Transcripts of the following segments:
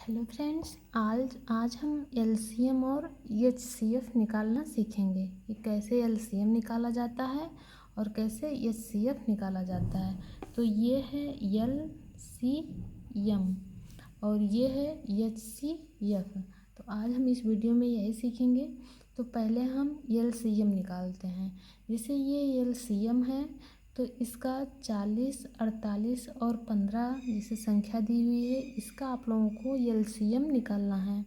Hello friends, आज आज हम एलसीएम और एचसीएफ निकालना सीखेंगे कि कैसे एलसीएम निकाला जाता है और कैसे एचसीएफ निकाला जाता है। तो ये है एलसीएम और ये है एचसीएफ। तो आज हम इस वीडियो में यही सीखेंगे। तो पहले हम एलसीएम निकालते हैं। जैसे ये एलसीएम है तो इसका 40, 48 और 15 जैसे संख्या दी हुई है, इसका आप लोगों को एलसीएम निकालना है।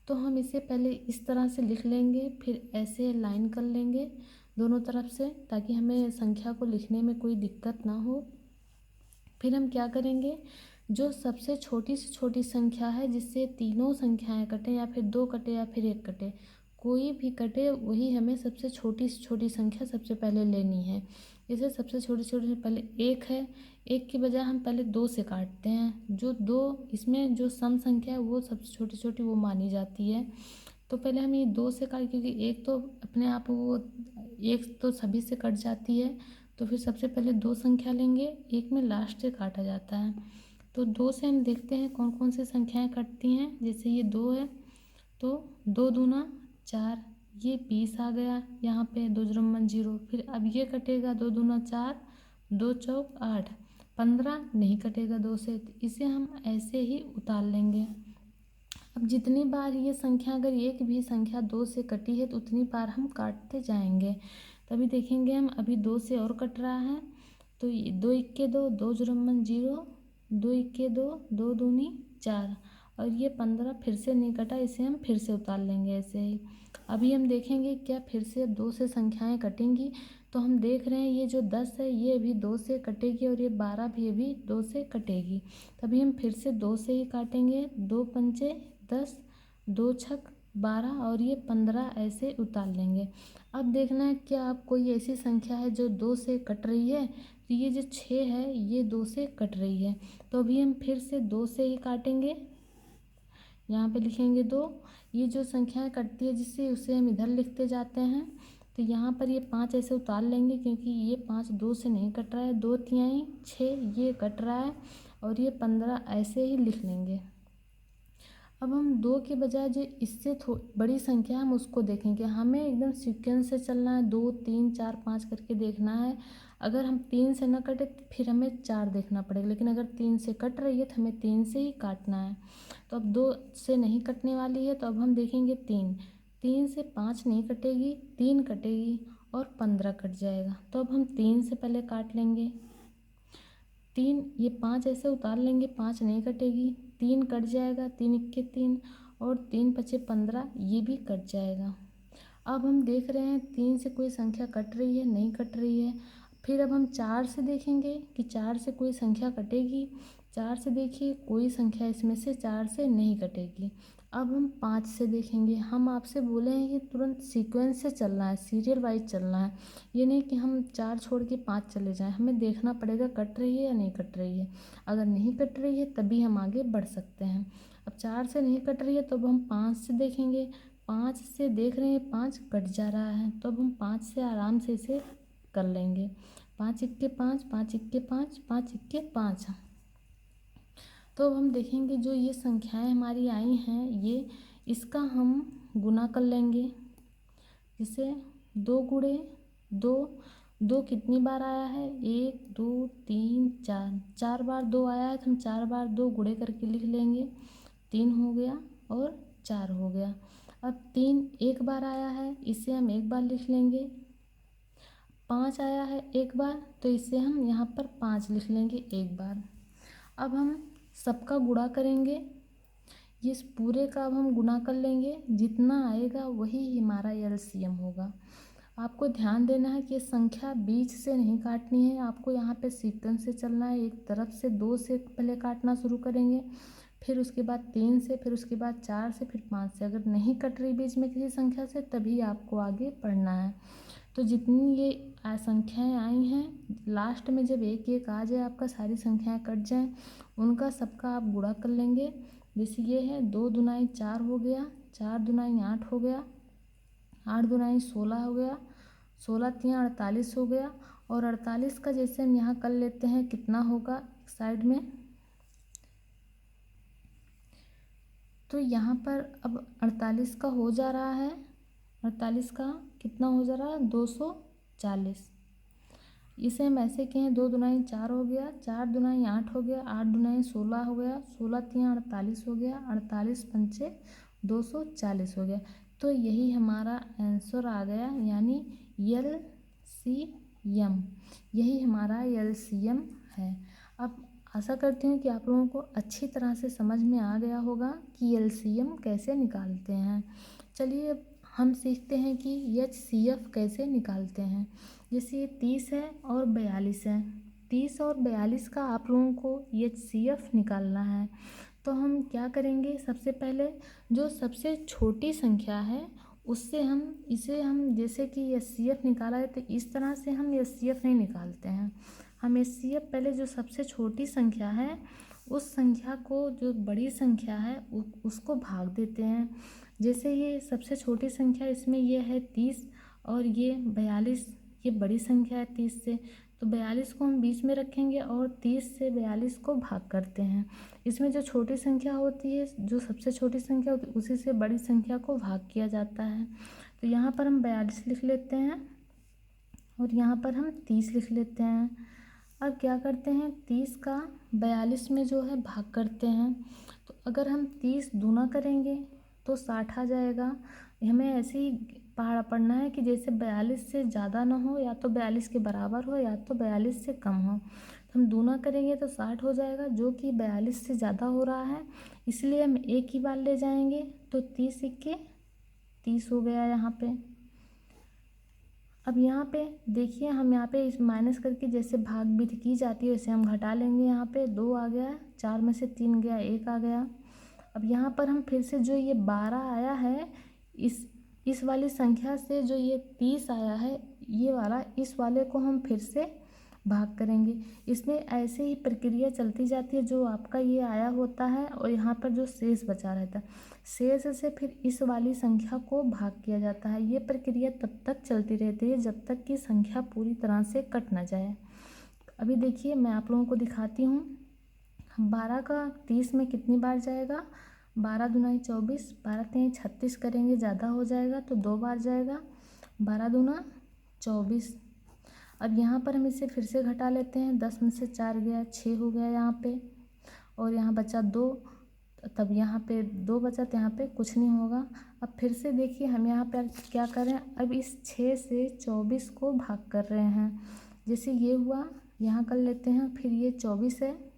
तो हम इसे पहले इस तरह से लिख लेंगे, फिर ऐसे लाइन कर लेंगे दोनों तरफ से, ताकि हमें संख्या को लिखने में कोई दिक्कत ना हो। फिर हम क्या करेंगे, जो सबसे छोटी से छोटी संख्या है जिससे तीनों संख्याएं कटे या फिर दो कटे या फिर एक कटे, कोई भी कटे, वही हमें सबसे छोटी से छोटी संख्या सबसे पहले लेनी है। जैसे सबसे छोटी छोटी से पहले एक है, एक की बजाय हम पहले दो से काटते हैं। जो दो, इसमें जो सम संख्या है वो सबसे छोटी छोटी वो मानी जाती है। तो पहले हम ये दो से काट, क्योंकि एक तो अपने आप वो एक तो सभी से कट जाती है। तो फिर सबसे पहले दो संख्या लेंगे, एक में लास्ट से काटा जाता है। तो दो से हम देखते हैं कौन कौन सी संख्याएं कटती हैं। जैसे ये दो है तो दो दूना चार, ये 20 आ गया यहाँ पे, दो जीरो मन जीरो। फिर अब ये कटेगा, दो दूना चार, दो चौक आठ, 15 नहीं कटेगा दो से, तो इसे हम ऐसे ही उतार लेंगे। अब जितनी बार ये संख्या, अगर एक भी संख्या दो से कटी है तो उतनी बार हम काटते जाएंगे। तभी देखेंगे हम, अभी दो से और कट रहा है। तो दो इक्के दो, दो जीरो मन जीरो, दो इक्के दो, दो दूनी चार, और ये 15 फिर से नहीं कटा, इसे हम फिर से उतार लेंगे ऐसे ही। अभी हम देखेंगे क्या फिर से अब दो से संख्याएं कटेंगी। तो हम देख रहे हैं ये जो 10 है ये भी दो से कटेगी और ये 12 भी अभी दो से कटेगी। तभी हम फिर से दो से ही काटेंगे। दो पंचे 10, दो छक 12 और ये 15 ऐसे उतार लेंगे। अब देखना है क्या अब कोई ऐसी संख्या है जो दो से कट रही है। तो ये जो 6 है ये दो से कट रही है। तो अभी हम फिर से दो से ही काटेंगे, यहाँ पे लिखेंगे दो। ये जो संख्याएं कटती है जिससे, उसे हम इधर लिखते जाते हैं। तो यहाँ पर ये 5 ऐसे उतार लेंगे, क्योंकि ये 5 दो से नहीं कट रहा है। दो तिहाई 6 ये कट रहा है, और ये 15 ऐसे ही लिख लेंगे। अब हम दो के बजाय जो इससे बड़ी संख्या है हम उसको देखेंगे। हमें एकदम सीक्वेंस से चलना है, 2 3 4 5 करके देखना है। अगर हम 3 से न कटे तो फिर हमें 4 देखना पड़ेगा, लेकिन अगर 3 से कट रही है तो हमें 3 से ही काटना है। तो अब 2 से नहीं कटने वाली है, तो अब हम देखेंगे 3, 3 से 5 नहीं कटेगी, 3 कटेगी और 15 कट जाएगा। तो अब हम 3 से पहले काट लेंगे, 3, ये 5 ऐसे उतार लेंगे, 5 नहीं कटेगी, 3 कट जाएगा, 3 इक्के 3 और 3 पचे 15, ये भी कट जाएगा। अब हम देख रहे हैं 3 से कोई संख्या कट रही है, नहीं कट रही है। फिर अब हम 4 से देखेंगे कि 4 से कोई संख्या कटेगी। 4 से देखिए कोई संख्या इसमें से 4 से नहीं कटेगी। अब हम 5 से देखेंगे। हम आपसे बोले हैं कि तुरंत सीक्वेंस से चलना है, सीरियल वाइज चलना है। ये नहीं कि हम 4 छोड़ के 5 चले जाएं, हमें देखना पड़ेगा कट रही है या नहीं कट रही है। अगर नहीं कट रही है तभी हम आगे बढ़ सकते हैं। अब 4 से नहीं कट रही है तो अब हम 5 से देखेंगे। 5 से देख रहे हैं 5 कट जा रहा है, तो अब हम 5 से आराम से इसे कर लेंगे। 5 इक्के 5, 5 इक्के 5, 5 इक्के 5। तो अब हम देखेंगे जो ये संख्याएं हमारी आई हैं, ये इसका हम गुना कर लेंगे। जिसे दो गुणे दो, दो कितनी बार आया है, 1 2 3 4, 4 बार दो आया है, तो हम 4 बार दो गुणे करके लिख लेंगे। 3 हो गया और 4 हो गया। अब 3 एक बार आया है, इसे हम एक बार लिख लेंगे। 5 आया है एक बार, तो इसे हम यहाँ पर 5 लिख लेंगे एक बार। अब हम सबका गुणा करेंगे, इस पूरे का अब हम गुना कर लेंगे। जितना आएगा वही हमारा एलसीएम होगा। आपको ध्यान देना है कि संख्या बीच से नहीं काटनी है, आपको यहाँ पे सीक्वेंस से चलना है। एक तरफ से 2 से पहले काटना शुरू करेंगे, फिर उसके बाद 3 से, फिर उसके बाद 4 से, फिर 5 से। अगर नहीं कट रही बीच में किसी संख्या से तभी आपको आगे बढ़ना है। तो जितनी ये संख्याएं आई हैं, लास्ट में जब एक एक आ जाए, आपका सारी संख्याएं कट जाएं, उनका सबका आप गुणा कर लेंगे। जैसे ये है 2 दुनाई 4 हो गया, 4 दुनाई 8 हो गया, 8 दुनाई 16 हो गया, 16 तियाँ 48 हो गया। और 48 का जैसे हम यहाँ कर लेते हैं कितना होगा साइड में, तो यहाँ पर अब 48 का हो जा रहा है, 48 का कितना हो जा रहा है 240। इसे हम ऐसे कहें 2 दुनाई 4 हो गया, 4 दुनाई 8 हो गया, 8 दुनाई 16 हो गया, 16 तियाँ 48 हो गया, 48 पंचे 240 हो गया। तो यही हमारा आंसर आ गया, यानी LCM, यही हमारा LCM है। अब आशा करती हूँ कि आप लोगों को अच्छी तरह से समझ में आ गया होगा कि LCM कैसे निकालते हैं। चलिए अब हम सीखते हैं कि HCF कैसे निकालते हैं। जैसे ये 30 है और 42 है, 30 और 42 का आप लोगों को HCF निकालना है। तो हम क्या करेंगे, सबसे पहले जो सबसे छोटी संख्या है उससे हम जैसे कि HCF निकाला है, तो इस तरह से हम HCF नहीं निकालते हैं। हम HCF पहले जो सबसे छोटी संख्या है उस संख्या को, जो बड़ी संख्या है उसको भाग देते हैं। जैसे ये सबसे छोटी संख्या इसमें ये है 30 और ये 42, ये बड़ी संख्या है 30 से, तो 42 को हम बीच में रखेंगे और 30 से 42 को भाग करते हैं। इसमें जो छोटी संख्या होती है, जो सबसे छोटी संख्या होती है, उसी से बड़ी संख्या को भाग किया जाता है। तो यहाँ पर हम 42 लिख लेते हैं और यहाँ पर हम 30 लिख लेते हैं। अब क्या करते हैं, 30 का 42 में जो है भाग करते हैं। तो अगर हम 30 दूना करेंगे तो 60 आ जाएगा। हमें ऐसे ही पढ़ना है कि जैसे 42 से ज़्यादा ना हो, या तो 42 के बराबर हो, या तो 42 से कम हो। तो हम दूना करेंगे तो 60 हो जाएगा, जो कि 42 से ज़्यादा हो रहा है, इसलिए हम एक ही बार ले जाएंगे। तो 30 इक्के 30 हो गया यहाँ पे। अब यहाँ पे देखिए, हम यहाँ पे इस माइनस करके जैसे भाग भी की जाती है वैसे हम घटा लेंगे। यहाँ पे 2 आ गया, 4 में से 3 गया, 1 आ गया। अब यहाँ पर हम फिर से जो ये 12 आया है, इस वाली संख्या से जो ये 30 आया है, ये वाला, इस वाले को हम फिर से भाग करेंगे। इसमें ऐसे ही प्रक्रिया चलती जाती है, जो आपका ये आया होता है और यहाँ पर जो शेष बचा रहता है, शेष से फिर इस वाली संख्या को भाग किया जाता है। ये प्रक्रिया तब तक चलती रहती है जब तक कि संख्या पूरी तरह से कट ना जाए। अभी देखिए मैं आप लोगों को दिखाती हूँ। 12 का 30 में कितनी बार जाएगा, 12 दुनाई 24, 12 तिहाई 36 करेंगे, ज़्यादा हो जाएगा तो 2 बार जाएगा, 12 दूना 24। अब यहाँ पर हम इसे फिर से घटा लेते हैं, 10 में से 4 गया, 6 हो गया यहाँ पे, और यहाँ बचा 2, तब यहाँ पे 2 बचा, तो यहाँ पे कुछ नहीं होगा। अब फिर से देखिए हम यहाँ पे क्या कर रहे हैं, अब इस 6 से 24 को भाग कर रहे हैं। जैसे ये हुआ, यहाँ कर लेते हैं, फिर ये 24 है,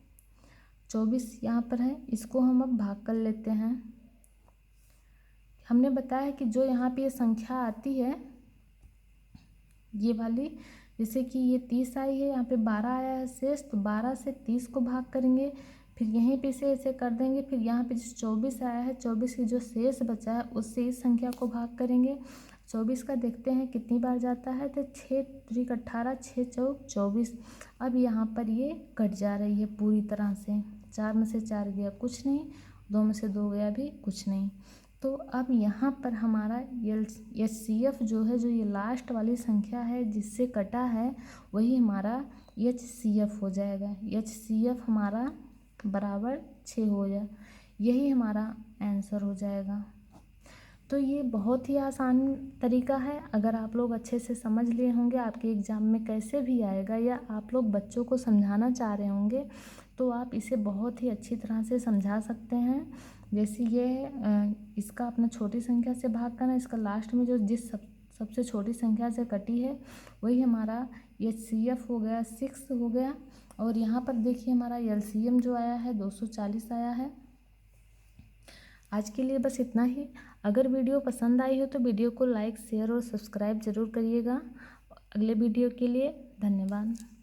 24 यहाँ पर है, इसको हम अब भाग कर लेते हैं। हमने बताया कि जो यहाँ पे ये संख्या आती है, ये वाली, जैसे कि ये 30 आई है, यहाँ पे 12 आया है शेष, तो 12 से 30 को भाग करेंगे, फिर यहीं पे से ऐसे कर देंगे, फिर यहाँ पे जो 24 आया है, 24 की जो शेष बचा है उससे इस संख्या को भाग करेंगे। 24 का देखते हैं कितनी बार जाता है, तो 6 3 18, 6 चौक 24। अब यहाँ पर ये कट जा रही है पूरी तरह से, 4 में से 4 गया कुछ नहीं, 2 में से 2 गया भी कुछ नहीं। तो अब यहाँ पर हमारा HCF जो है, जो ये लास्ट वाली संख्या है जिससे कटा है, वही हमारा HCF हो जाएगा। HCF हमारा बराबर 6 हो जाए, यही हमारा आंसर हो जाएगा। तो ये बहुत ही आसान तरीका है। अगर आप लोग अच्छे से समझ लिए होंगे, आपके एग्ज़ाम में कैसे भी आएगा, या आप लोग बच्चों को समझाना चाह रहे होंगे, तो आप इसे बहुत ही अच्छी तरह से समझा सकते हैं। जैसे ये इसका अपना छोटी संख्या से भाग करना, इसका लास्ट में जो सबसे छोटी संख्या से कटी है वही हमारा HCF हो गया, 6 हो गया। और यहाँ पर देखिए हमारा LCM जो आया है 240 आया है। आज के लिए बस इतना ही। अगर वीडियो पसंद आई हो तो वीडियो को लाइक, शेयर और सब्सक्राइब ज़रूर करिएगा। अगले वीडियो के लिए धन्यवाद।